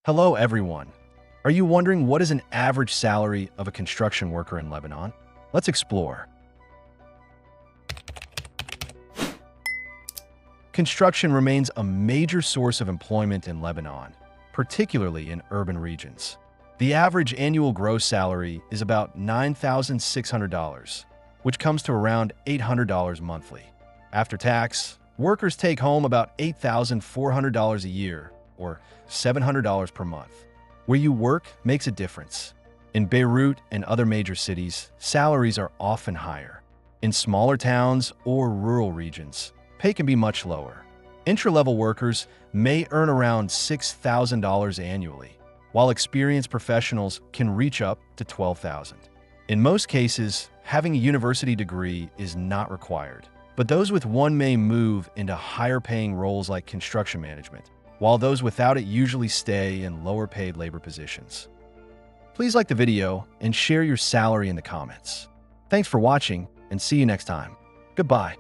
Hello, everyone. Are you wondering what is an average salary of a construction worker in Lebanon? Let's explore. Construction remains a major source of employment in Lebanon, particularly in urban regions. The average annual gross salary is about $9,600, which comes to around $800 monthly. After tax, workers take home about $8,400 a year, or $700 per month. Where you work makes a difference. In Beirut and other major cities, salaries are often higher. In smaller towns or rural regions, pay can be much lower. Entry-level workers may earn around $6,000 annually, while experienced professionals can reach up to $12,000. In most cases, having a university degree is not required, but those with one may move into higher-paying roles like construction management, while those without it usually stay in lower-paid labor positions. Please like the video and share your salary in the comments. Thanks for watching, and see you next time. Goodbye.